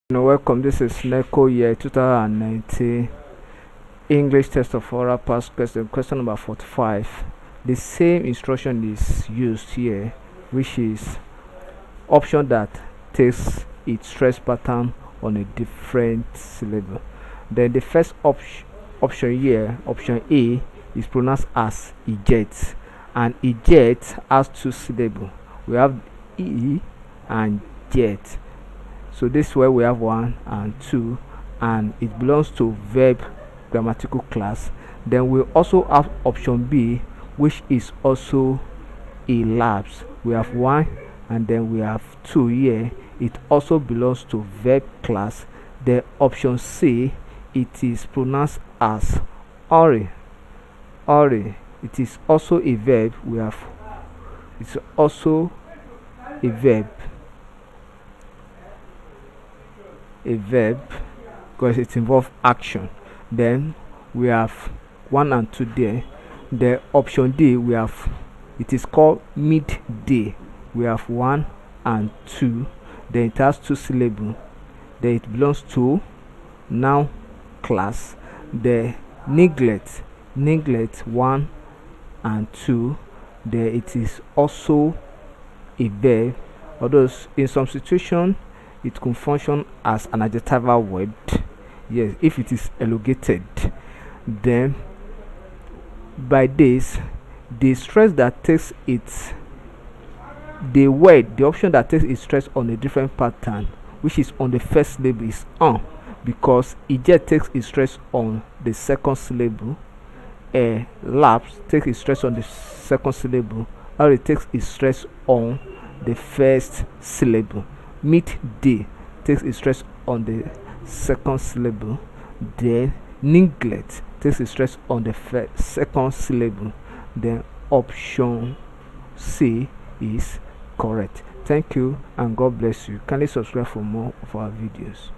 Welcome. This is Neco year 2019 English test of oral past question number 45. The same instruction is used here, which is option that takes its stress pattern on a different syllable. Then the first option here, option A, is pronounced as eject, and eject has two syllables. We have E and jet. So this is where we have 1 and 2, and it belongs to verb grammatical class. Then we also have option B, which is also a lapse. We have 1 and then we have 2 here. It also belongs to verb class. The option C, it is pronounced as ori. It is also a verb. It's also a verb because it involves action. Then we have 1 and 2 there. The option D, we have, it is called midday. We have 1 and 2. Then it has 2 syllables. Then it belongs to noun class. The neglect 1 and 2. Then it is also a verb, although in some situations it can function as an adjectival word, yes, if it is elongated. Then by this, the stress that takes its the option that takes its stress on a different pattern, which is on the first syllable, is on, because eject takes its stress on the second syllable. A lapse takes its stress on the second syllable, or it takes its stress on the first syllable. Midday takes its stress on the second syllable. Then neglect takes its stress on the second syllable. Then option C is correct. Thank you and God bless you. Kindly subscribe for more of our videos.